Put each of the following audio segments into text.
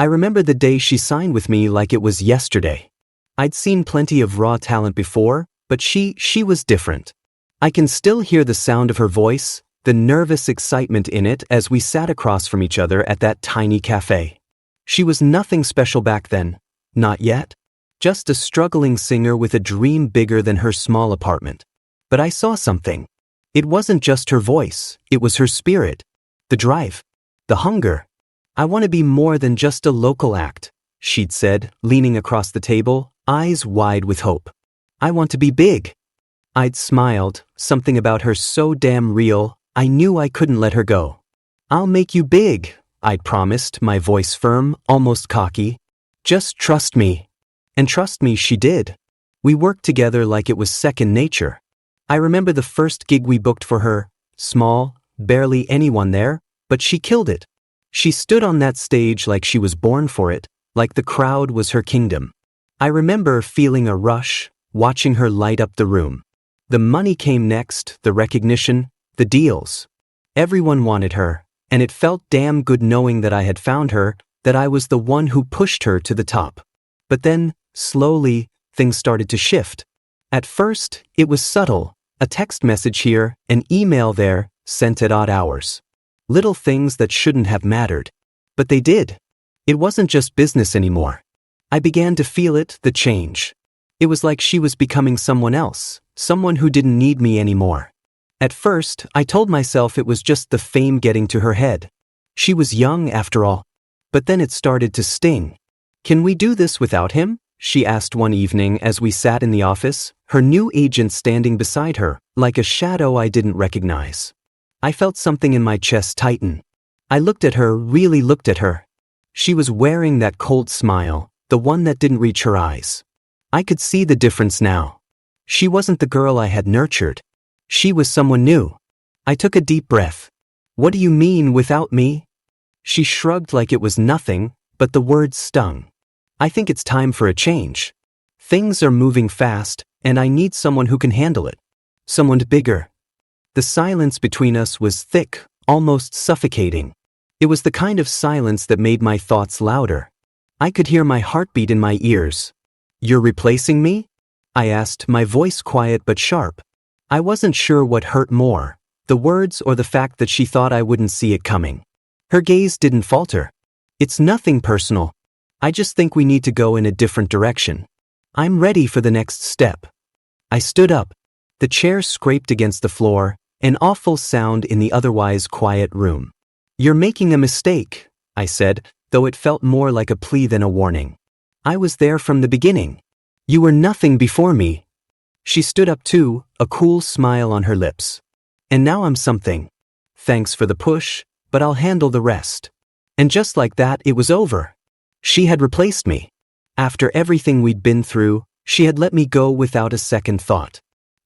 I remember the day she signed with me like it was yesterday. I'd seen plenty of raw talent before, but she was different. I can still hear the sound of her voice, the nervous excitement in it as we sat across from each other at that tiny cafe. She was nothing special back then. Not yet. Just a struggling singer with a dream bigger than her small apartment. But I saw something. It wasn't just her voice, it was her spirit. The drive. The hunger. "I want to be more than just a local act," she'd said, leaning across the table, eyes wide with hope. "I want to be big." I'd smiled, something about her so damn real, I knew I couldn't let her go. "I'll make you big," I'd promised, my voice firm, almost cocky. "Just trust me." And trust me, she did. We worked together like it was second nature. I remember the first gig we booked for her, small, barely anyone there, but she killed it. She stood on that stage like she was born for it, like the crowd was her kingdom. I remember feeling a rush, watching her light up the room. The money came next, the recognition, the deals. Everyone wanted her, and it felt damn good knowing that I had found her, that I was the one who pushed her to the top. But then, slowly, things started to shift. At first, it was subtle, a text message here, an email there, sent at odd hours. Little things that shouldn't have mattered. But they did. It wasn't just business anymore. I began to feel it, the change. It was like she was becoming someone else, someone who didn't need me anymore. At first, I told myself it was just the fame getting to her head. She was young after all. But then it started to sting. "Can we do this without him?" she asked one evening as we sat in the office, her new agent standing beside her, like a shadow I didn't recognize. I felt something in my chest tighten. I looked at her, really looked at her. She was wearing that cold smile, the one that didn't reach her eyes. I could see the difference now. She wasn't the girl I had nurtured. She was someone new. I took a deep breath. "What do you mean without me?" She shrugged like it was nothing, but the words stung. "I think it's time for a change. Things are moving fast, and I need someone who can handle it. Someone bigger." The silence between us was thick, almost suffocating. It was the kind of silence that made my thoughts louder. I could hear my heartbeat in my ears. "You're replacing me?" I asked, my voice quiet but sharp. I wasn't sure what hurt more, the words or the fact that she thought I wouldn't see it coming. Her gaze didn't falter. "It's nothing personal. I just think we need to go in a different direction. I'm ready for the next step." I stood up. The chair scraped against the floor, an awful sound in the otherwise quiet room. "You're making a mistake," I said, though it felt more like a plea than a warning. "I was there from the beginning. You were nothing before me." She stood up too, a cool smile on her lips. "And now I'm something. Thanks for the push, but I'll handle the rest." And just like that, it was over. She had replaced me. After everything we'd been through, she had let me go without a second thought.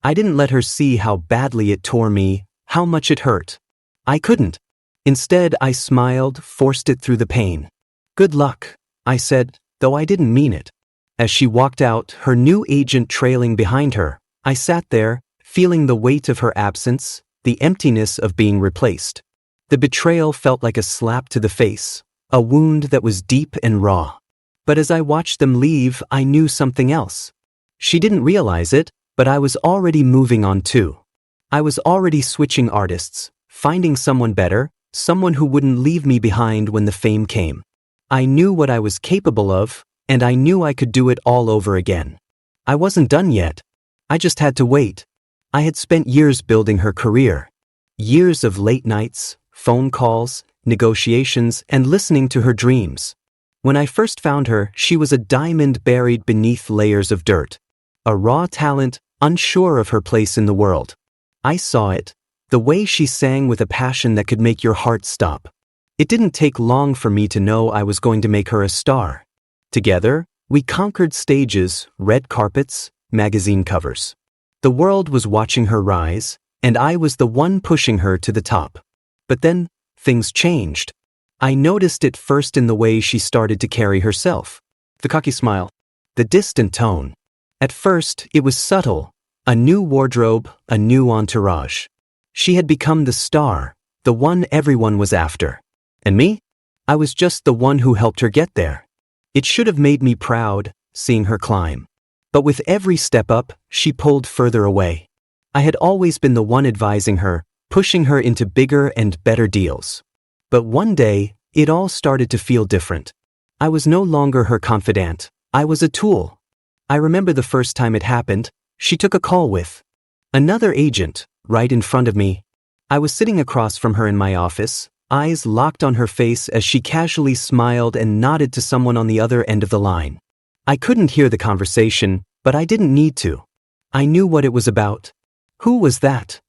I didn't let her see how badly it tore me, how much it hurt. I couldn't. Instead, I smiled, forced it through the pain. "Good luck," I said, though I didn't mean it. As she walked out, her new agent trailing behind her, I sat there, feeling the weight of her absence, the emptiness of being replaced. The betrayal felt like a slap to the face, a wound that was deep and raw. But as I watched them leave, I knew something else. She didn't realize it, but I was already moving on too. I was already switching artists, finding someone better, someone who wouldn't leave me behind when the fame came. I knew what I was capable of, and I knew I could do it all over again. I wasn't done yet. I just had to wait. I had spent years building her career. Years of late nights, phone calls, negotiations, and listening to her dreams. When I first found her, she was a diamond buried beneath layers of dirt. A raw talent, unsure of her place in the world. I saw it, the way she sang with a passion that could make your heart stop. It didn't take long for me to know I was going to make her a star. Together, we conquered stages, red carpets, magazine covers. The world was watching her rise, and I was the one pushing her to the top. But then, things changed. I noticed it first in the way she started to carry herself. The cocky smile. The distant tone. At first, it was subtle. A new wardrobe, a new entourage. She had become the star, the one everyone was after. And me? I was just the one who helped her get there. It should have made me proud, seeing her climb. But with every step up, she pulled further away. I had always been the one advising her, pushing her into bigger and better deals. But one day, it all started to feel different. I was no longer her confidant. I was a tool. I remember the first time it happened. She took a call with another agent, right in front of me. I was sitting across from her in my office, eyes locked on her face as she casually smiled and nodded to someone on the other end of the line. I couldn't hear the conversation, but I didn't need to. I knew what it was about. Who was that?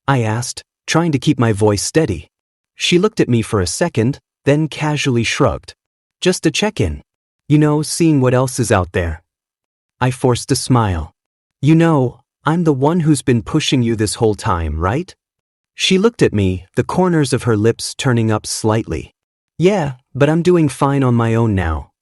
I asked, trying to keep my voice steady. She looked at me for a second, then casually shrugged. Just a check-in. Seeing what else is out there. I forced a smile. I'm the one who's been pushing you this whole time, right? She looked at me, the corners of her lips turning up slightly. Yeah, but I'm doing fine on my own now.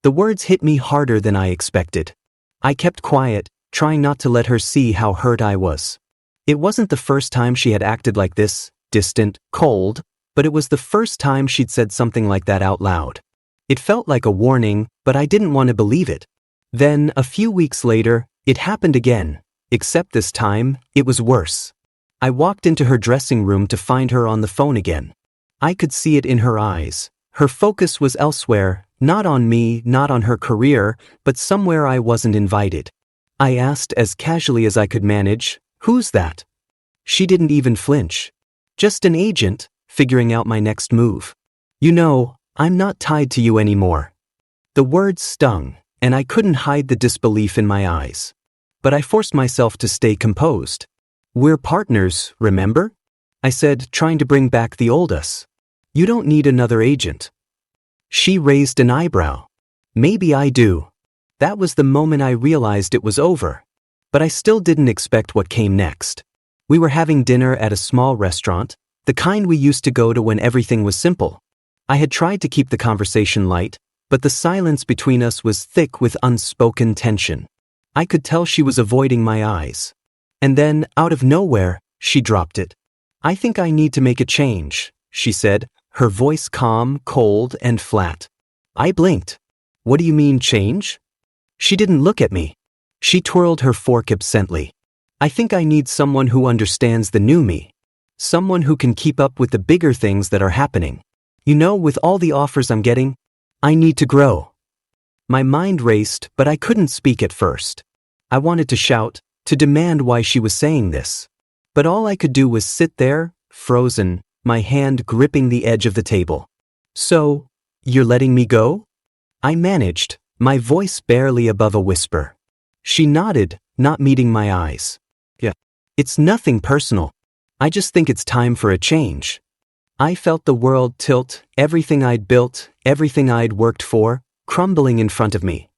The words hit me harder than I expected. I kept quiet, trying not to let her see how hurt I was. It wasn't the first time she had acted like this, distant, cold, but it was the first time she'd said something like that out loud. It felt like a warning, but I didn't want to believe it. Then, a few weeks later, it happened again, except this time, it was worse. I walked into her dressing room to find her on the phone again. I could see it in her eyes. Her focus was elsewhere, not on me, not on her career, but somewhere I wasn't invited. I asked as casually as I could manage, "Who's that?" She didn't even flinch. "Just an agent, figuring out my next move. I'm not tied to you anymore." The words stung, and I couldn't hide the disbelief in my eyes. But I forced myself to stay composed. "We're partners, remember?" I said, trying to bring back the old us. "You don't need another agent." She raised an eyebrow. "Maybe I do." That was the moment I realized it was over. But I still didn't expect what came next. We were having dinner at a small restaurant, the kind we used to go to when everything was simple. I had tried to keep the conversation light, but the silence between us was thick with unspoken tension. I could tell she was avoiding my eyes. And then, out of nowhere, she dropped it. "I think I need to make a change," she said, her voice calm, cold, and flat. I blinked. "What do you mean, change?" She didn't look at me. She twirled her fork absently. "I think I need someone who understands the new me. Someone who can keep up with the bigger things that are happening. With all the offers I'm getting, I need to grow." My mind raced, but I couldn't speak at first. I wanted to shout, to demand why she was saying this. But all I could do was sit there, frozen, my hand gripping the edge of the table. "So, you're letting me go?" I managed, my voice barely above a whisper. She nodded, not meeting my eyes. "Yeah. It's nothing personal. I just think it's time for a change." I felt the world tilt, everything I'd built, everything I'd worked for, crumbling in front of me.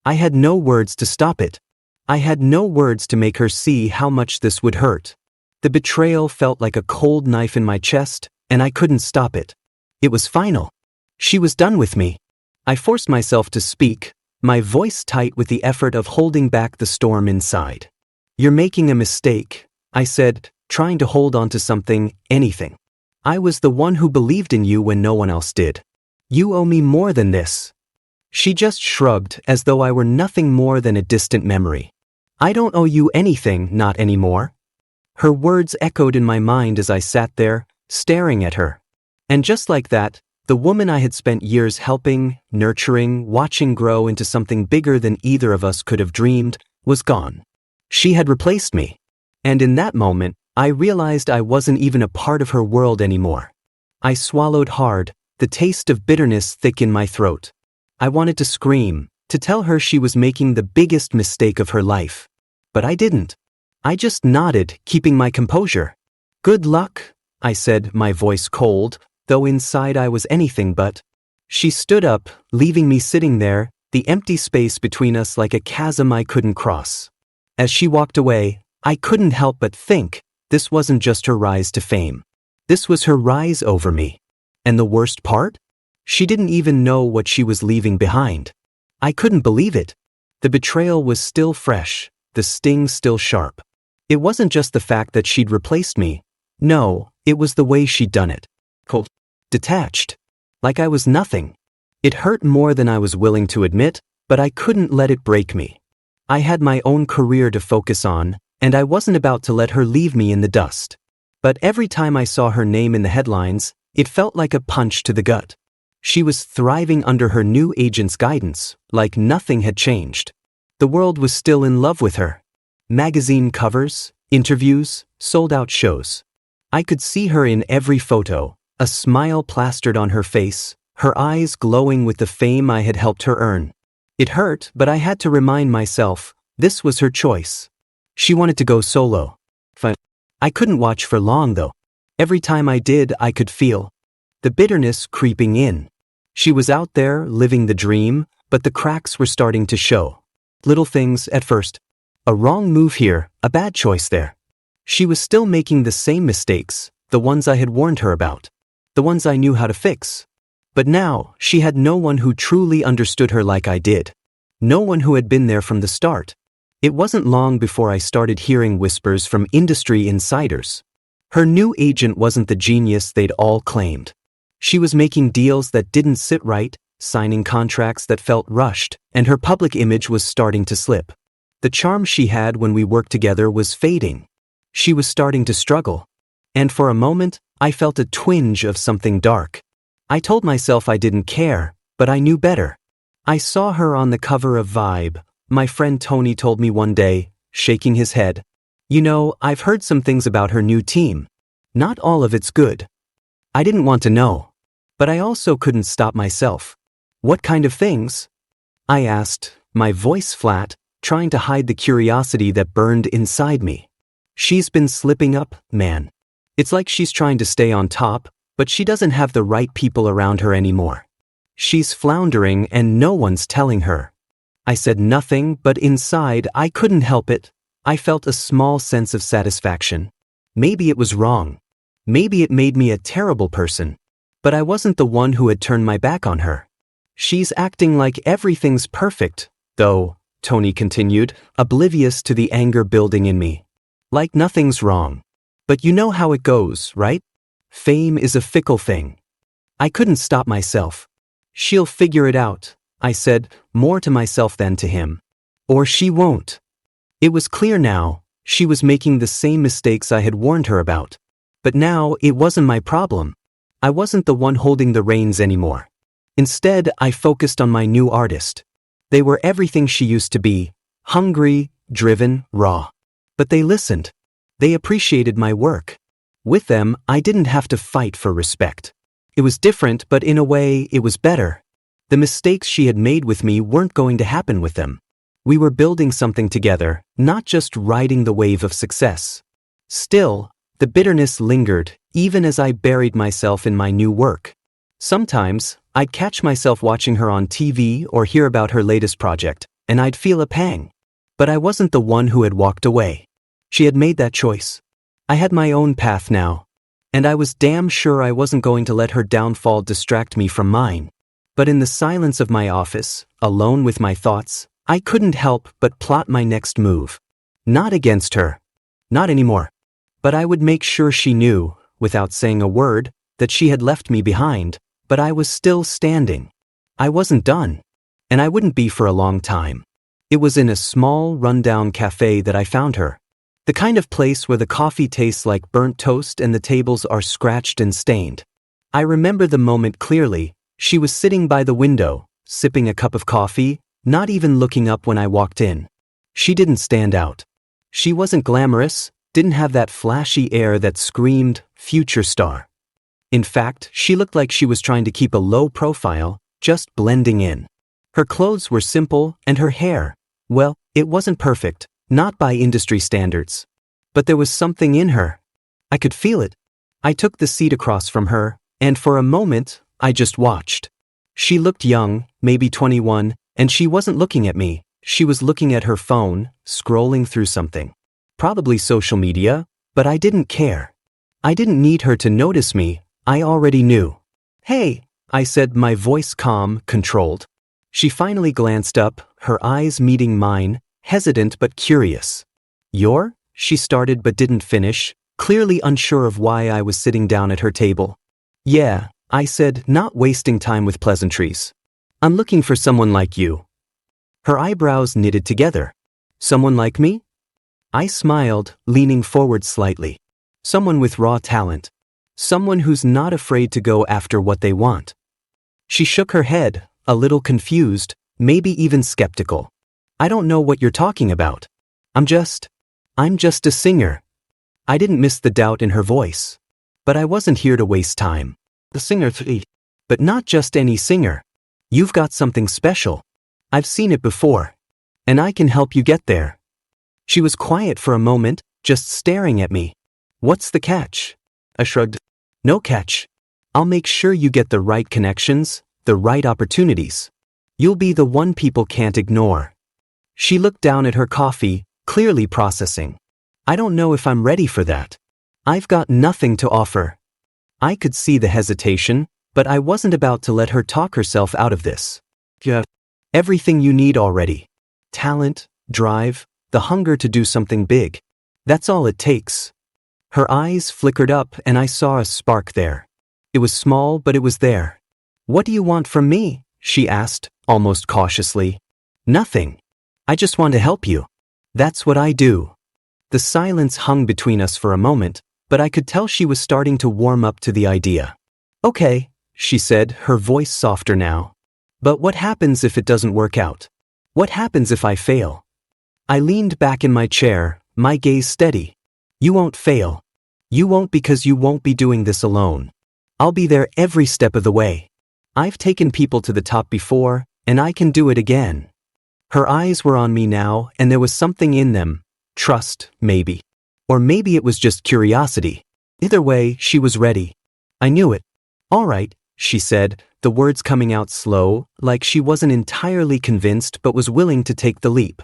I had no words to stop it. I had no words to make her see how much this would hurt. The betrayal felt like a cold knife in my chest, and I couldn't stop it. It was final. She was done with me. I forced myself to speak, my voice tight with the effort of holding back the storm inside. "You're making a mistake," I said, trying to hold on to something, anything. "I was the one who believed in you when no one else did. You owe me more than this." She just shrugged as though I were nothing more than a distant memory. "I don't owe you anything, not anymore." Her words echoed in my mind as I sat there, staring at her. And just like that, the woman I had spent years helping, nurturing, watching grow into something bigger than either of us could have dreamed, was gone. She had replaced me. And in that moment, I realized I wasn't even a part of her world anymore. I swallowed hard, the taste of bitterness thick in my throat. I wanted to scream, to tell her she was making the biggest mistake of her life. But I didn't. I just nodded, keeping my composure. "Good luck," I said, my voice cold, though inside I was anything but. She stood up, leaving me sitting there, the empty space between us like a chasm I couldn't cross. As she walked away, I couldn't help but think, this wasn't just her rise to fame. This was her rise over me. And the worst part? She didn't even know what she was leaving behind. I couldn't believe it. The betrayal was still fresh, the sting still sharp. It wasn't just the fact that she'd replaced me. No, it was the way she'd done it. Cold. Detached. Like I was nothing. It hurt more than I was willing to admit, but I couldn't let it break me. I had my own career to focus on, and I wasn't about to let her leave me in the dust. But every time I saw her name in the headlines, it felt like a punch to the gut. She was thriving under her new agent's guidance, like nothing had changed. The world was still in love with her. Magazine covers, interviews, sold-out shows. I could see her in every photo, a smile plastered on her face, her eyes glowing with the fame I had helped her earn. It hurt, but I had to remind myself, this was her choice. She wanted to go solo. I couldn't watch for long though. Every time I did, I could feel the bitterness creeping in. She was out there, living the dream, but the cracks were starting to show. Little things at first. A wrong move here, a bad choice there. She was still making the same mistakes, the ones I had warned her about. The ones I knew how to fix. But now, she had no one who truly understood her like I did. No one who had been there from the start. It wasn't long before I started hearing whispers from industry insiders. Her new agent wasn't the genius they'd all claimed. She was making deals that didn't sit right, signing contracts that felt rushed, and her public image was starting to slip. The charm she had when we worked together was fading. She was starting to struggle. And for a moment, I felt a twinge of something dark. I told myself I didn't care, but I knew better. I saw her on the cover of Vibe. My friend Tony told me one day, shaking his head. You know, I've heard some things about her new team. Not all of it's good. I didn't want to know. But I also couldn't stop myself. What kind of things? I asked, my voice flat, trying to hide the curiosity that burned inside me. She's been slipping up, man. It's like she's trying to stay on top, but she doesn't have the right people around her anymore. She's floundering and no one's telling her. I said nothing, but inside I couldn't help it. I felt a small sense of satisfaction. Maybe it was wrong. Maybe it made me a terrible person. But I wasn't the one who had turned my back on her. She's acting like everything's perfect, though, Tony continued, oblivious to the anger building in me. Like nothing's wrong. But you know how it goes, right? Fame is a fickle thing. I couldn't stop myself. She'll figure it out, I said, more to myself than to him. Or she won't. It was clear now, she was making the same mistakes I had warned her about. But now it wasn't my problem. I wasn't the one holding the reins anymore. Instead, I focused on my new artist. They were everything she used to be, hungry, driven, raw. But they listened. They appreciated my work. With them, I didn't have to fight for respect. It was different, but in a way, it was better. The mistakes she had made with me weren't going to happen with them. We were building something together, not just riding the wave of success. Still, the bitterness lingered, even as I buried myself in my new work. Sometimes, I'd catch myself watching her on TV or hear about her latest project, and I'd feel a pang. But I wasn't the one who had walked away. She had made that choice. I had my own path now. And I was damn sure I wasn't going to let her downfall distract me from mine. But in the silence of my office, alone with my thoughts, I couldn't help but plot my next move. Not against her. Not anymore. But I would make sure she knew, without saying a word, that she had left me behind, but I was still standing. I wasn't done. And I wouldn't be for a long time. It was in a small, rundown cafe that I found her. The kind of place where the coffee tastes like burnt toast and the tables are scratched and stained. I remember the moment clearly. She was sitting by the window, sipping a cup of coffee, not even looking up when I walked in. She didn't stand out. She wasn't glamorous, didn't have that flashy air that screamed, future star. In fact, she looked like she was trying to keep a low profile, just blending in. Her clothes were simple, and her hair, well, it wasn't perfect, not by industry standards. But there was something in her. I could feel it. I took the seat across from her, and for a moment, I just watched. She looked young, maybe 21, and she wasn't looking at me. She was looking at her phone, scrolling through something. Probably social media, but I didn't care. I didn't need her to notice me. I already knew. Hey, I said, my voice calm, controlled. She finally glanced up, her eyes meeting mine, hesitant but curious. You're? She started but didn't finish, clearly unsure of why I was sitting down at her table. Yeah, I said, not wasting time with pleasantries. I'm looking for someone like you. Her eyebrows knitted together. Someone like me? I smiled, leaning forward slightly. Someone with raw talent. Someone who's not afraid to go after what they want. She shook her head, a little confused, maybe even skeptical. I don't know what you're talking about. I'm just a singer. I didn't miss the doubt in her voice. But I wasn't here to waste time. The singer three. But not just any singer. You've got something special. I've seen it before. And I can help you get there. She was quiet for a moment, just staring at me. What's the catch? I shrugged. No catch. I'll make sure you get the right connections, the right opportunities. You'll be the one people can't ignore. She looked down at her coffee, clearly processing. I don't know if I'm ready for that. I've got nothing to offer. I could see the hesitation, but I wasn't about to let her talk herself out of this. You have everything you need already. Talent, drive, the hunger to do something big. That's all it takes. Her eyes flickered up and I saw a spark there. It was small, but it was there. What do you want from me? She asked, almost cautiously. Nothing. I just want to help you. That's what I do. The silence hung between us for a moment, but I could tell she was starting to warm up to the idea. Okay, she said, her voice softer now. But what happens if it doesn't work out? What happens if I fail? I leaned back in my chair, my gaze steady. You won't fail. You won't because you won't be doing this alone. I'll be there every step of the way. I've taken people to the top before, and I can do it again. Her eyes were on me now, and there was something in them. Trust, maybe. Or maybe it was just curiosity. Either way, she was ready. I knew it. All right, she said, the words coming out slow, like she wasn't entirely convinced but was willing to take the leap.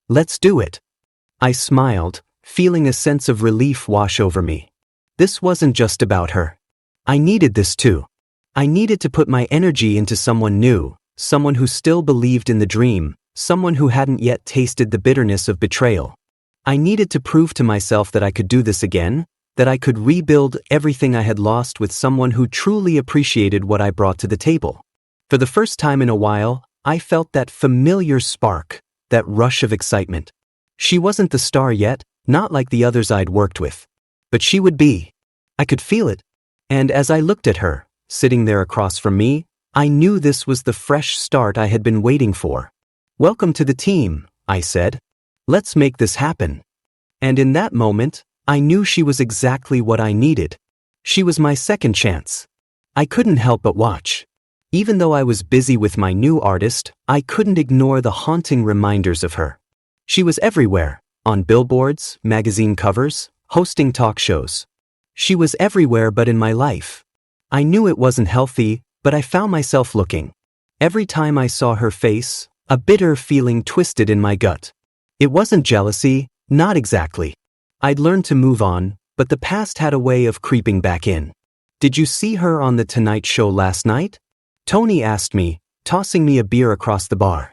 Let's do it. I smiled, feeling a sense of relief wash over me. This wasn't just about her. I needed this too. I needed to put my energy into someone new, someone who still believed in the dream, someone who hadn't yet tasted the bitterness of betrayal. I needed to prove to myself that I could do this again, that I could rebuild everything I had lost with someone who truly appreciated what I brought to the table. For the first time in a while, I felt that familiar spark, that rush of excitement. She wasn't the star yet, not like the others I'd worked with. But she would be. I could feel it. And as I looked at her, sitting there across from me, I knew this was the fresh start I had been waiting for. Welcome to the team, I said. Let's make this happen. And in that moment, I knew she was exactly what I needed. She was my second chance. I couldn't help but watch. Even though I was busy with my new artist, I couldn't ignore the haunting reminders of her. She was everywhere, on billboards, magazine covers, hosting talk shows. She was everywhere but in my life. I knew it wasn't healthy, but I found myself looking. Every time I saw her face, a bitter feeling twisted in my gut. It wasn't jealousy, not exactly. I'd learned to move on, but the past had a way of creeping back in. Did you see her on The Tonight Show last night? Tony asked me, tossing me a beer across the bar.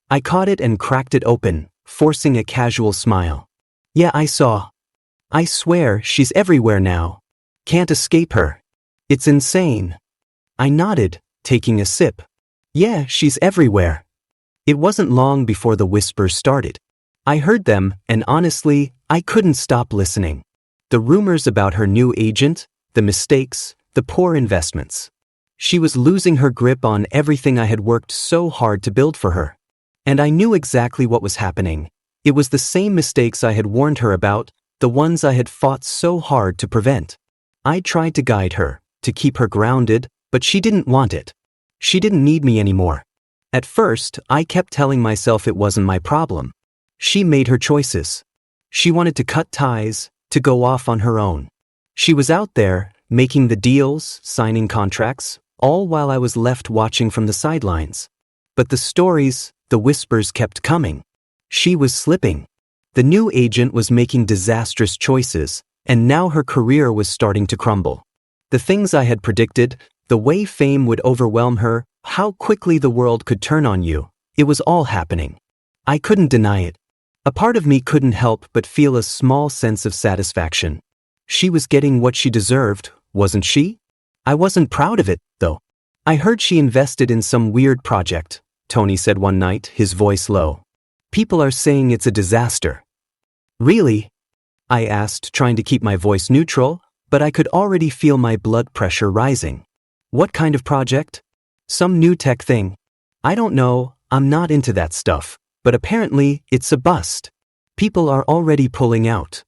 I caught it and cracked it open, forcing a casual smile. Yeah, I saw. I swear she's everywhere now. Can't escape her. It's insane. I nodded, taking a sip. Yeah, she's everywhere. It wasn't long before the whispers started. I heard them, and honestly, I couldn't stop listening. The rumors about her new agent, the mistakes, the poor investments. She was losing her grip on everything I had worked so hard to build for her. And I knew exactly what was happening. It was the same mistakes I had warned her about, the ones I had fought so hard to prevent. I tried to guide her, to keep her grounded, but she didn't want it. She didn't need me anymore. At first, I kept telling myself it wasn't my problem. She made her choices. She wanted to cut ties, to go off on her own. She was out there, making the deals, signing contracts, all while I was left watching from the sidelines. But the stories, the whispers kept coming. She was slipping. The new agent was making disastrous choices, and now her career was starting to crumble. The things I had predicted, the way fame would overwhelm her, how quickly the world could turn on you, it was all happening. I couldn't deny it. A part of me couldn't help but feel a small sense of satisfaction. She was getting what she deserved, wasn't she? I wasn't proud of it, though. I heard she invested in some weird project, Tony said one night, his voice low. People are saying it's a disaster. Really? I asked, trying to keep my voice neutral, but I could already feel my blood pressure rising. What kind of project? Some new tech thing. I don't know, I'm not into that stuff, but apparently it's a bust. People are already pulling out.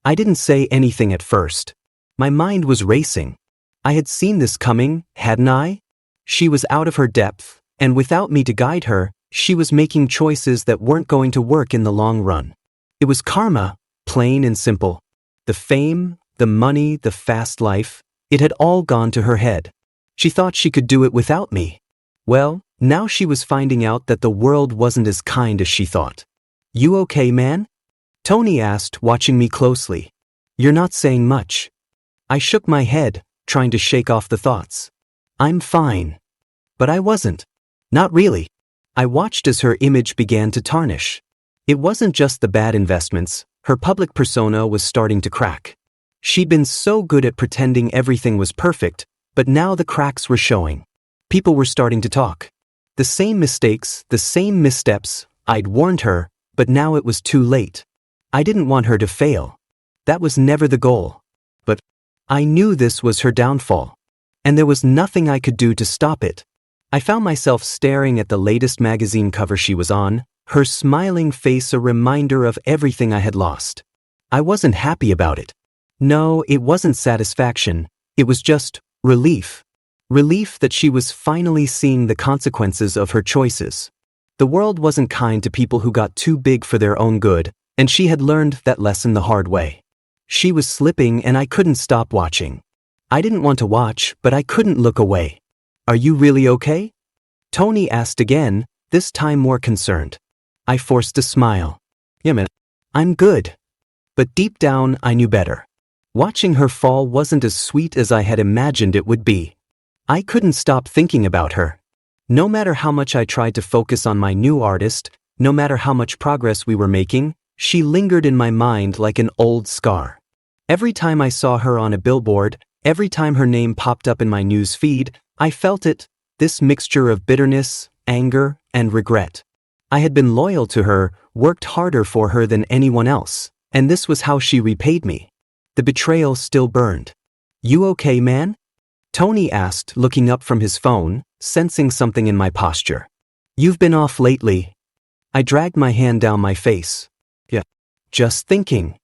I didn't say anything at first. My mind was racing. I had seen this coming, hadn't I? She was out of her depth, and without me to guide her, she was making choices that weren't going to work in the long run. It was karma, plain and simple. The fame, the money, the fast life, it had all gone to her head. She thought she could do it without me. Well, now she was finding out that the world wasn't as kind as she thought. You okay, man? Tony asked, watching me closely. You're not saying much. I shook my head, trying to shake off the thoughts. I'm fine. But I wasn't. Not really. I watched as her image began to tarnish. It wasn't just the bad investments, her public persona was starting to crack. She'd been so good at pretending everything was perfect, but now the cracks were showing. People were starting to talk. The same mistakes, the same missteps, I'd warned her, but now it was too late. I didn't want her to fail. That was never the goal. But I knew this was her downfall. And there was nothing I could do to stop it. I found myself staring at the latest magazine cover she was on, her smiling face a reminder of everything I had lost. I wasn't happy about it. No, it wasn't satisfaction. It was just relief. Relief that she was finally seeing the consequences of her choices. The world wasn't kind to people who got too big for their own good, and she had learned that lesson the hard way. She was slipping and I couldn't stop watching. I didn't want to watch, but I couldn't look away. Are you really okay? Tony asked again, this time more concerned. I forced a smile. Yeah, man. I'm good. But deep down, I knew better. Watching her fall wasn't as sweet as I had imagined it would be. I couldn't stop thinking about her. No matter how much I tried to focus on my new artist, no matter how much progress we were making, she lingered in my mind like an old scar. Every time I saw her on a billboard, every time her name popped up in my news feed, I felt it, this mixture of bitterness, anger, and regret. I had been loyal to her, worked harder for her than anyone else, and this was how she repaid me. The betrayal still burned. You okay, man? Tony asked, looking up from his phone, sensing something in my posture. You've been off lately. I dragged my hand down my face. Yeah. Just thinking.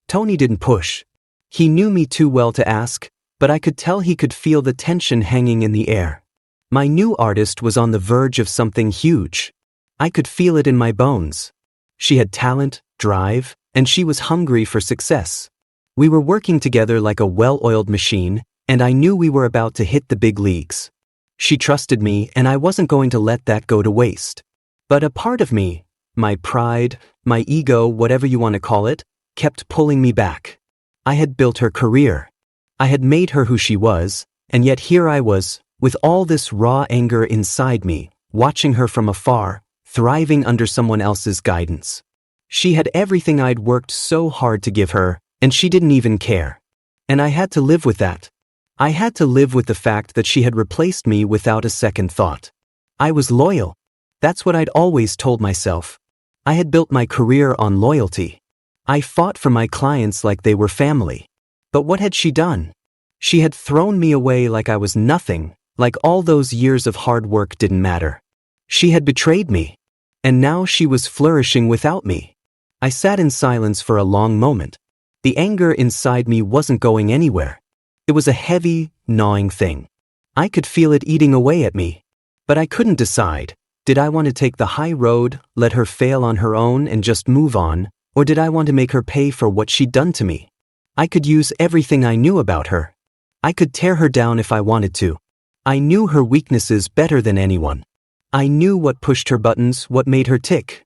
Tony didn't push. He knew me too well to ask, but I could tell he could feel the tension hanging in the air. My new artist was on the verge of something huge. I could feel it in my bones. She had talent, drive, and she was hungry for success. We were working together like a well-oiled machine, and I knew we were about to hit the big leagues. She trusted me, and I wasn't going to let that go to waste. But a part of me, my pride, my ego, whatever you want to call it, kept pulling me back. I had built her career. I had made her who she was, and yet here I was, with all this raw anger inside me, watching her from afar, thriving under someone else's guidance. She had everything I'd worked so hard to give her, and she didn't even care. And I had to live with that. I had to live with the fact that she had replaced me without a second thought. I was loyal. That's what I'd always told myself. I had built my career on loyalty. I fought for my clients like they were family. But what had she done? She had thrown me away like I was nothing, like all those years of hard work didn't matter. She had betrayed me. And now she was flourishing without me. I sat in silence for a long moment. The anger inside me wasn't going anywhere. It was a heavy, gnawing thing. I could feel it eating away at me. But I couldn't decide. Did I want to take the high road, let her fail on her own and just move on, or did I want to make her pay for what she'd done to me? I could use everything I knew about her. I could tear her down if I wanted to. I knew her weaknesses better than anyone. I knew what pushed her buttons, what made her tick.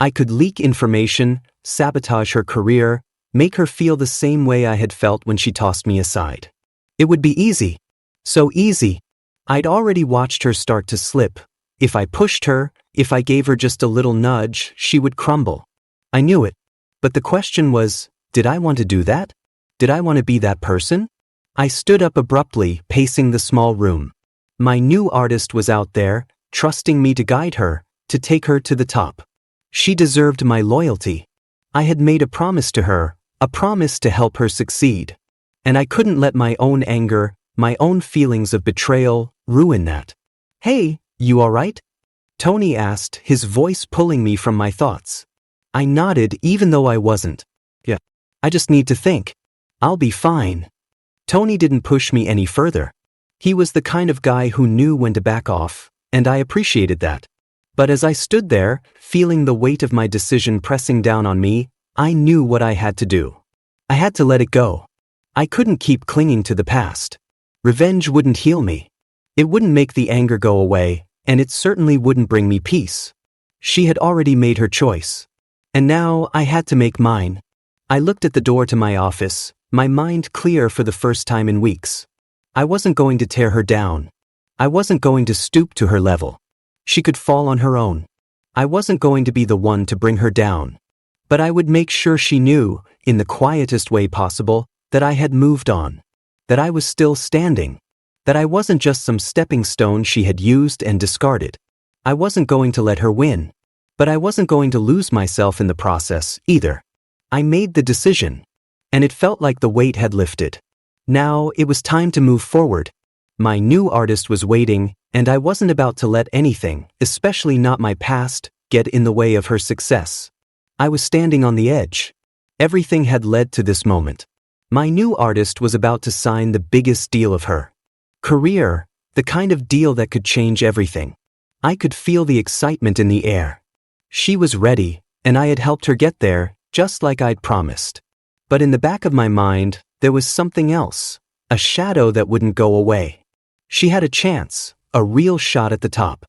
I could leak information, sabotage her career, make her feel the same way I had felt when she tossed me aside. It would be easy. So easy. I'd already watched her start to slip. If I pushed her, if I gave her just a little nudge, she would crumble. I knew it. But the question was, did I want to do that? Did I want to be that person? I stood up abruptly, pacing the small room. My new artist was out there, trusting me to guide her, to take her to the top. She deserved my loyalty. I had made a promise to her, a promise to help her succeed. And I couldn't let my own anger, my own feelings of betrayal, ruin that. "Hey, you alright?" Tony asked, his voice pulling me from my thoughts. I nodded even though I wasn't. "Yeah. I just need to think. I'll be fine." Tony didn't push me any further. He was the kind of guy who knew when to back off, and I appreciated that. But as I stood there, feeling the weight of my decision pressing down on me, I knew what I had to do. I had to let it go. I couldn't keep clinging to the past. Revenge wouldn't heal me. It wouldn't make the anger go away, and it certainly wouldn't bring me peace. She had already made her choice. And now I had to make mine. I looked at the door to my office, my mind clear for the first time in weeks. I wasn't going to tear her down. I wasn't going to stoop to her level. She could fall on her own. I wasn't going to be the one to bring her down. But I would make sure she knew, in the quietest way possible, that I had moved on. That I was still standing. That I wasn't just some stepping stone she had used and discarded. I wasn't going to let her win. But I wasn't going to lose myself in the process, either. I made the decision. And it felt like the weight had lifted. Now it was time to move forward. My new artist was waiting, and I wasn't about to let anything, especially not my past, get in the way of her success. I was standing on the edge. Everything had led to this moment. My new artist was about to sign the biggest deal of her career, the kind of deal that could change everything. I could feel the excitement in the air. She was ready, and I had helped her get there, just like I'd promised. But in the back of my mind, there was something else, a shadow that wouldn't go away. She had a chance, a real shot at the top.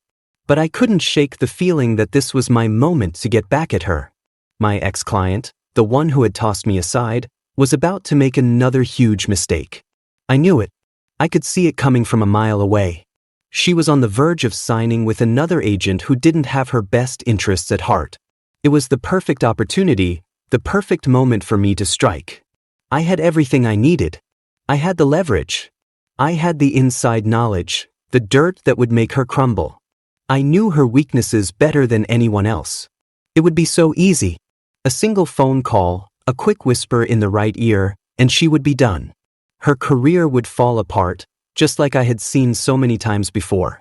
But I couldn't shake the feeling that this was my moment to get back at her. My ex-client, the one who had tossed me aside, was about to make another huge mistake. I knew it. I could see it coming from a mile away. She was on the verge of signing with another agent who didn't have her best interests at heart. It was the perfect opportunity, the perfect moment for me to strike. I had everything I needed. I had the leverage. I had the inside knowledge, the dirt that would make her crumble. I knew her weaknesses better than anyone else. It would be so easy. A single phone call, a quick whisper in the right ear, and she would be done. Her career would fall apart, just like I had seen so many times before.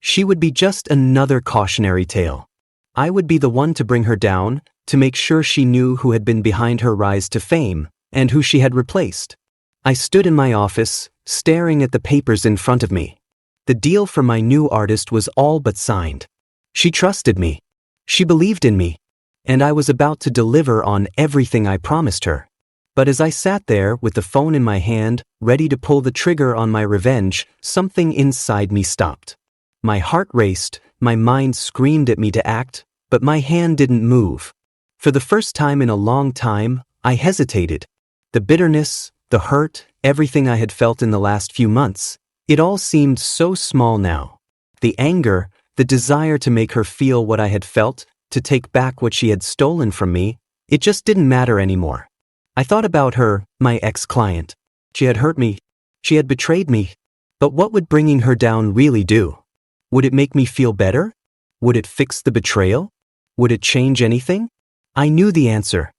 She would be just another cautionary tale. I would be the one to bring her down, to make sure she knew who had been behind her rise to fame, and who she had replaced. I stood in my office, staring at the papers in front of me. The deal for my new artist was all but signed. She trusted me. She believed in me. And I was about to deliver on everything I promised her. But as I sat there with the phone in my hand, ready to pull the trigger on my revenge, something inside me stopped. My heart raced, my mind screamed at me to act, but my hand didn't move. For the first time in a long time, I hesitated. The bitterness, the hurt, everything I had felt in the last few months, it all seemed so small now. The anger, the desire to make her feel what I had felt, to take back what she had stolen from me, it just didn't matter anymore. I thought about her, my ex-client. She had hurt me. She had betrayed me. But what would bringing her down really do? Would it make me feel better? Would it fix the betrayal? Would it change anything? I knew the answer.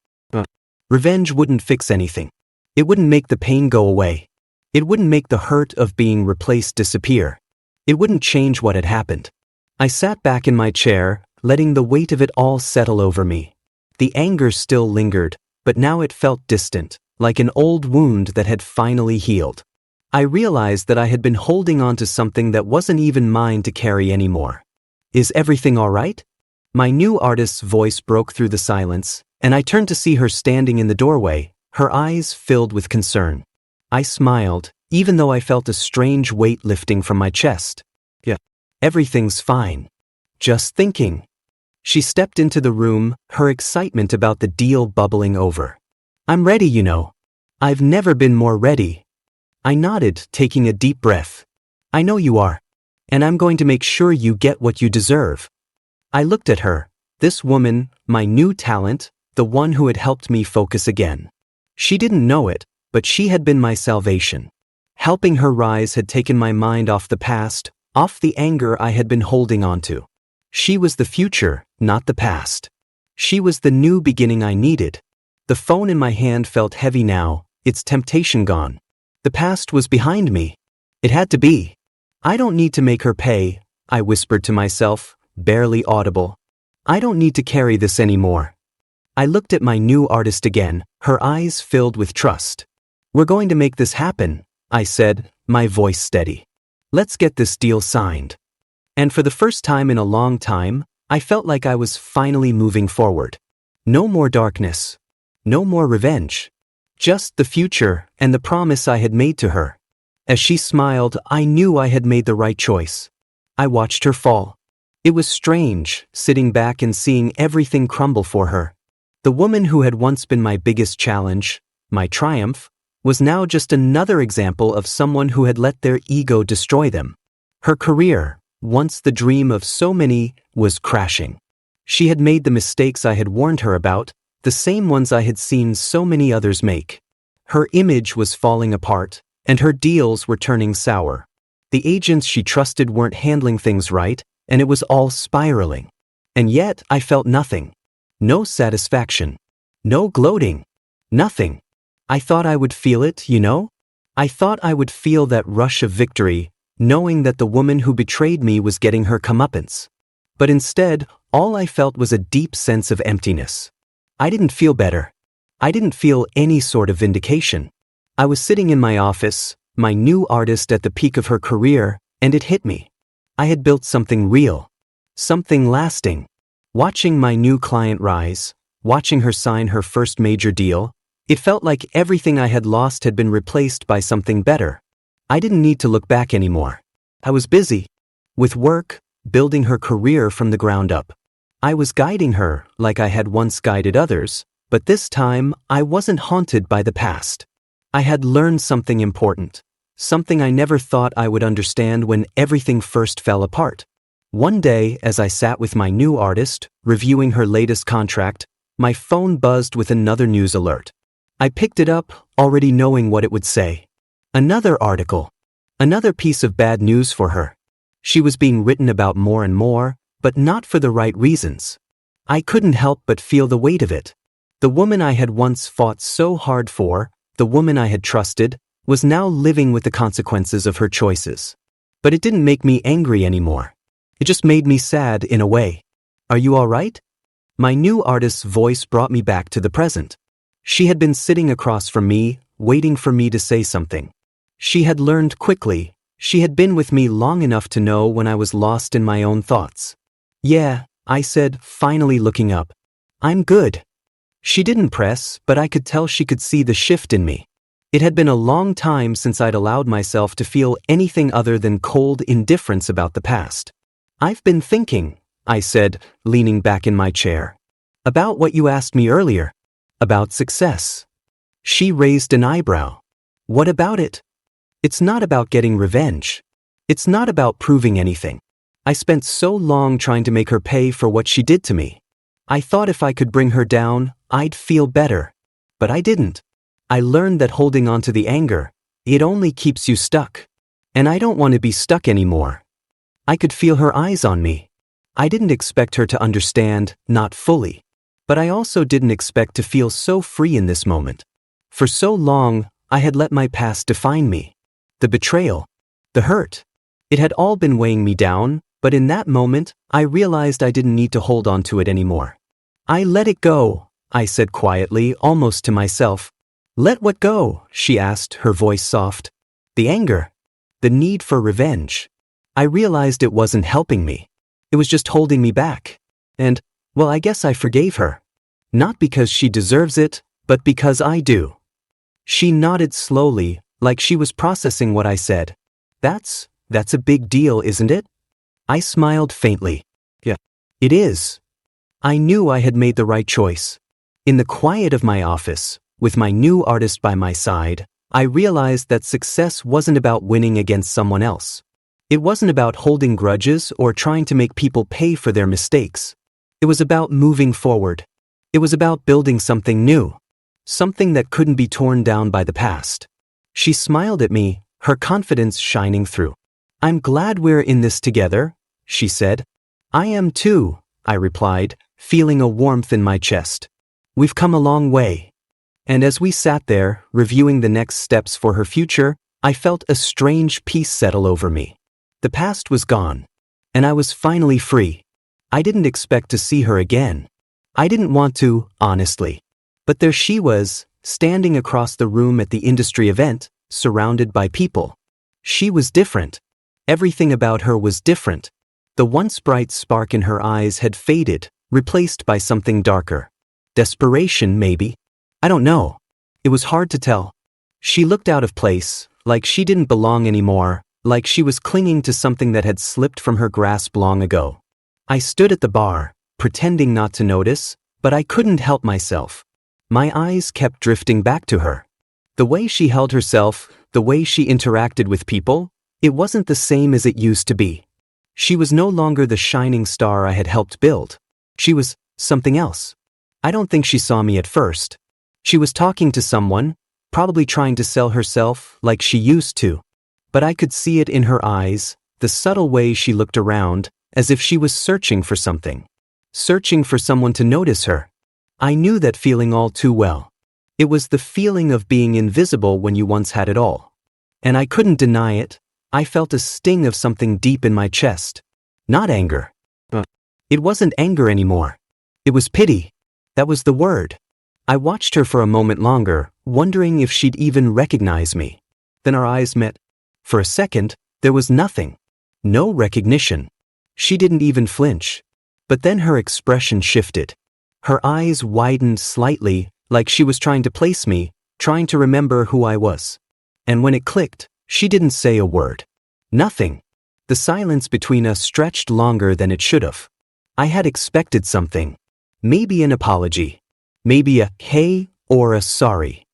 Revenge wouldn't fix anything. It wouldn't make the pain go away. It wouldn't make the hurt of being replaced disappear. It wouldn't change what had happened. I sat back in my chair, letting the weight of it all settle over me. The anger still lingered, but now it felt distant, like an old wound that had finally healed. I realized that I had been holding on to something that wasn't even mine to carry anymore. "Is everything all right?" My new artist's voice broke through the silence, and I turned to see her standing in the doorway, her eyes filled with concern. I smiled, even though I felt a strange weight lifting from my chest. "Yeah, everything's fine. Just thinking." She stepped into the room, her excitement about the deal bubbling over. "I'm ready, you know. I've never been more ready." I nodded, taking a deep breath. "I know you are. And I'm going to make sure you get what you deserve." I looked at her, this woman, my new talent, the one who had helped me focus again. She didn't know it, but she had been my salvation. Helping her rise had taken my mind off the past, off the anger I had been holding onto. She was the future, not the past. She was the new beginning I needed. The phone in my hand felt heavy now, its temptation gone. The past was behind me. It had to be. I don't need to make her pay, I whispered to myself, barely audible. I don't need to carry this anymore. I looked at my new artist again, her eyes filled with trust. We're going to make this happen, I said, my voice steady. Let's get this deal signed. And for the first time in a long time, I felt like I was finally moving forward. No more darkness. No more revenge. Just the future and the promise I had made to her. As she smiled, I knew I had made the right choice. I watched her fall. It was strange, sitting back and seeing everything crumble for her. The woman who had once been my biggest challenge, my triumph, was now just another example of someone who had let their ego destroy them. Her career, once the dream of so many, was crashing. She had made the mistakes I had warned her about, the same ones I had seen so many others make. Her image was falling apart, and her deals were turning sour. The agents she trusted weren't handling things right, and it was all spiraling. And yet I felt nothing. No satisfaction. No gloating. Nothing. I thought I would feel it, you know? I thought I would feel that rush of victory, knowing that the woman who betrayed me was getting her comeuppance. But instead, all I felt was a deep sense of emptiness. I didn't feel better. I didn't feel any sort of vindication. I was sitting in my office, my new artist at the peak of her career, and it hit me. I had built something real. Something lasting. Watching my new client rise, watching her sign her first major deal, it felt like everything I had lost had been replaced by something better. I didn't need to look back anymore. I was busy. With work, building her career from the ground up. I was guiding her like I had once guided others, but this time I wasn't haunted by the past. I had learned something important, something I never thought I would understand when everything first fell apart. One day, as I sat with my new artist, reviewing her latest contract, my phone buzzed with another news alert. I picked it up, already knowing what it would say. Another article. Another piece of bad news for her. She was being written about more and more, but not for the right reasons. I couldn't help but feel the weight of it. The woman I had once fought so hard for, the woman I had trusted, was now living with the consequences of her choices. But it didn't make me angry anymore. It just made me sad in a way. Are you all right? My new artist's voice brought me back to the present. She had been sitting across from me, waiting for me to say something. She had learned quickly. She had been with me long enough to know when I was lost in my own thoughts. Yeah, I said, finally looking up. I'm good. She didn't press, but I could tell she could see the shift in me. It had been a long time since I'd allowed myself to feel anything other than cold indifference about the past. I've been thinking, I said, leaning back in my chair. About what you asked me earlier. About success. She raised an eyebrow. What about it? It's not about getting revenge. It's not about proving anything. I spent so long trying to make her pay for what she did to me. I thought if I could bring her down, I'd feel better. But I didn't. I learned that holding on to the anger, it only keeps you stuck. And I don't want to be stuck anymore. I could feel her eyes on me. I didn't expect her to understand, not fully. But I also didn't expect to feel so free in this moment. For so long, I had let my past define me. The betrayal. The hurt. It had all been weighing me down, but in that moment, I realized I didn't need to hold on to it anymore. I let it go, I said quietly, almost to myself. Let what go? She asked, her voice soft. The anger. The need for revenge. I realized it wasn't helping me. It was just holding me back. And, well, I guess I forgave her. Not because she deserves it, but because I do. She nodded slowly, like she was processing what I said. That's a big deal, isn't it? I smiled faintly. Yeah, it is. I knew I had made the right choice. In the quiet of my office, with my new artist by my side, I realized that success wasn't about winning against someone else. It wasn't about holding grudges or trying to make people pay for their mistakes. It was about moving forward. It was about building something new. Something that couldn't be torn down by the past. She smiled at me, her confidence shining through. "I'm glad we're in this together," she said. "I am too," I replied, feeling a warmth in my chest. "We've come a long way." And as we sat there, reviewing the next steps for her future, I felt a strange peace settle over me. The past was gone, and I was finally free. I didn't expect to see her again. I didn't want to, honestly. But there she was, standing across the room at the industry event, surrounded by people. She was different. Everything about her was different. The once bright spark in her eyes had faded, replaced by something darker. Desperation, maybe. I don't know. It was hard to tell. She looked out of place, like she didn't belong anymore, like she was clinging to something that had slipped from her grasp long ago. I stood at the bar, pretending not to notice, but I couldn't help myself. My eyes kept drifting back to her. The way she held herself, the way she interacted with people, it wasn't the same as it used to be. She was no longer the shining star I had helped build. She was something else. I don't think she saw me at first. She was talking to someone, probably trying to sell herself like she used to. But I could see it in her eyes, the subtle way she looked around, as if she was searching for something. Searching for someone to notice her. I knew that feeling all too well. It was the feeling of being invisible when you once had it all. And I couldn't deny it. I felt a sting of something deep in my chest. Not anger. It wasn't anger anymore. It was pity. That was the word. I watched her for a moment longer, wondering if she'd even recognize me. Then our eyes met. For a second, there was nothing. No recognition. She didn't even flinch. But then her expression shifted. Her eyes widened slightly, like she was trying to place me, trying to remember who I was. And when it clicked, she didn't say a word. Nothing. The silence between us stretched longer than it should have. I had expected something. Maybe an apology. Maybe a hey or a sorry.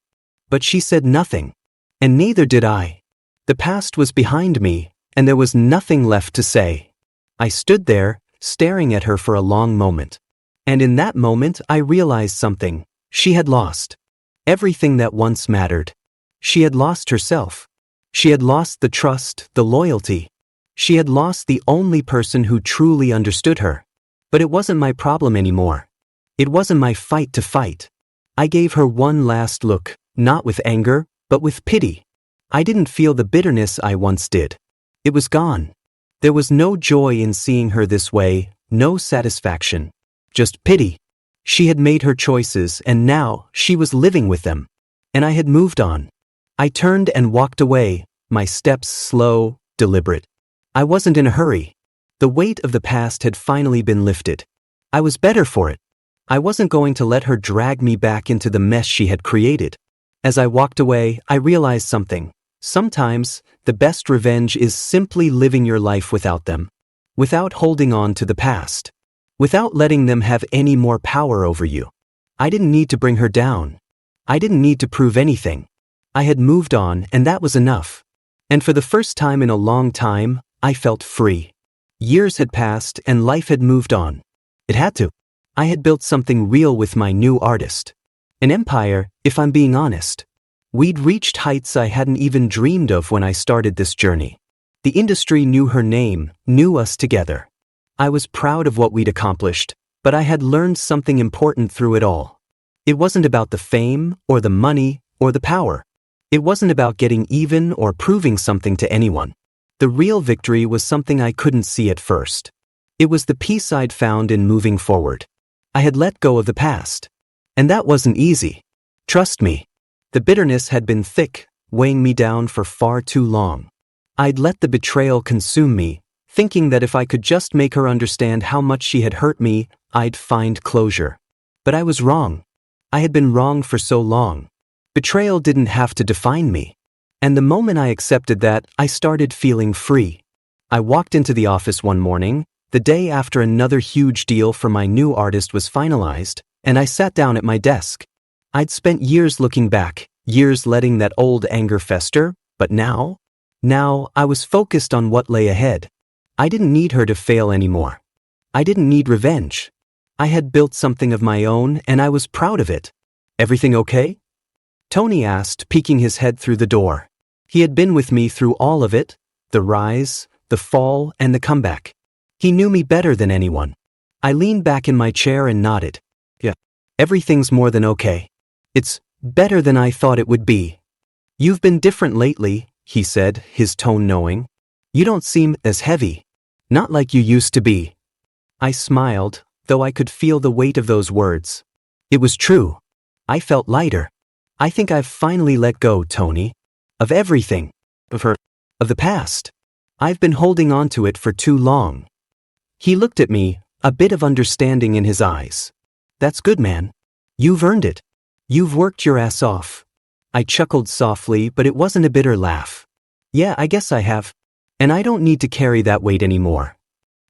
But she said nothing. And neither did I. The past was behind me, and there was nothing left to say. I stood there, staring at her for a long moment. And in that moment I realized something. She had lost everything that once mattered. She had lost herself. She had lost the trust, the loyalty. She had lost the only person who truly understood her. But it wasn't my problem anymore. It wasn't my fight to fight. I gave her one last look, not with anger, but with pity. I didn't feel the bitterness I once did. It was gone. There was no joy in seeing her this way, no satisfaction. Just pity. She had made her choices and now she was living with them. And I had moved on. I turned and walked away, my steps slow, deliberate. I wasn't in a hurry. The weight of the past had finally been lifted. I was better for it. I wasn't going to let her drag me back into the mess she had created. As I walked away, I realized something. Sometimes, the best revenge is simply living your life without them. Without holding on to the past. Without letting them have any more power over you. I didn't need to bring her down. I didn't need to prove anything. I had moved on, and that was enough. And for the first time in a long time, I felt free. Years had passed and life had moved on. It had to. I had built something real with my new artist. An empire, if I'm being honest. We'd reached heights I hadn't even dreamed of when I started this journey. The industry knew her name, knew us together. I was proud of what we'd accomplished, but I had learned something important through it all. It wasn't about the fame, or the money, or the power. It wasn't about getting even or proving something to anyone. The real victory was something I couldn't see at first. It was the peace I'd found in moving forward. I had let go of the past. And that wasn't easy. Trust me. The bitterness had been thick, weighing me down for far too long. I'd let the betrayal consume me, thinking that if I could just make her understand how much she had hurt me, I'd find closure. But I was wrong. I had been wrong for so long. Betrayal didn't have to define me. And the moment I accepted that, I started feeling free. I walked into the office one morning, the day after another huge deal for my new artist was finalized, and I sat down at my desk. I'd spent years looking back, years letting that old anger fester, but now I was focused on what lay ahead. I didn't need her to fail anymore. I didn't need revenge. I had built something of my own and I was proud of it. Everything okay? Tony asked, peeking his head through the door. He had been with me through all of it, the rise, the fall, and the comeback. He knew me better than anyone. I leaned back in my chair and nodded. Yeah. Everything's more than okay. It's better than I thought it would be. You've been different lately, he said, his tone knowing. You don't seem as heavy. Not like you used to be. I smiled, though I could feel the weight of those words. It was true. I felt lighter. I think I've finally let go, Tony. Of everything. Of her. Of the past. I've been holding on to it for too long. He looked at me, a bit of understanding in his eyes. That's good, man. You've earned it. You've worked your ass off. I chuckled softly, but it wasn't a bitter laugh. Yeah, I guess I have. And I don't need to carry that weight anymore.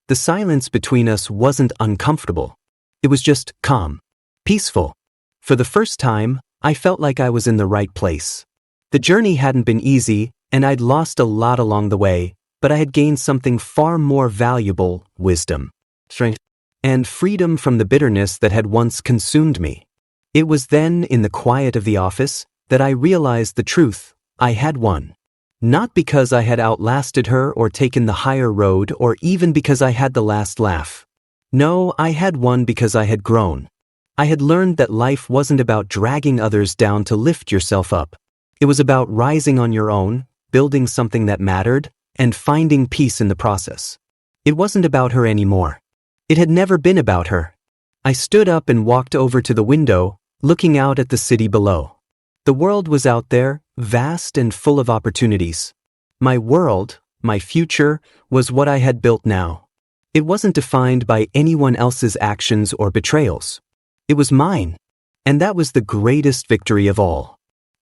The silence between us wasn't uncomfortable. It was just calm. Peaceful. For the first time, I felt like I was in the right place. The journey hadn't been easy, and I'd lost a lot along the way, but I had gained something far more valuable: wisdom, strength, and freedom from the bitterness that had once consumed me. It was then, in the quiet of the office, that I realized the truth. I had won. Not because I had outlasted her or taken the higher road or even because I had the last laugh. No, I had won because I had grown. I had learned that life wasn't about dragging others down to lift yourself up. It was about rising on your own, building something that mattered, and finding peace in the process. It wasn't about her anymore. It had never been about her. I stood up and walked over to the window, looking out at the city below. The world was out there, vast and full of opportunities. My world, my future, was what I had built now. It wasn't defined by anyone else's actions or betrayals. It was mine. And that was the greatest victory of all.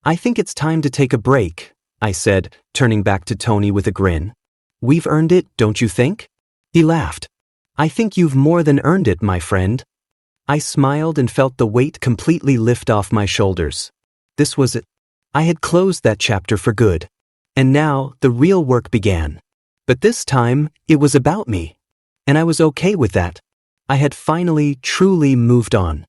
I think it's time to take a break, I said, turning back to Tony with a grin. We've earned it, don't you think? He laughed. I think you've more than earned it, my friend. I smiled and felt the weight completely lift off my shoulders. This was it. I had closed that chapter for good. And now the real work began. But this time, it was about me. And I was okay with that. I had finally, truly moved on.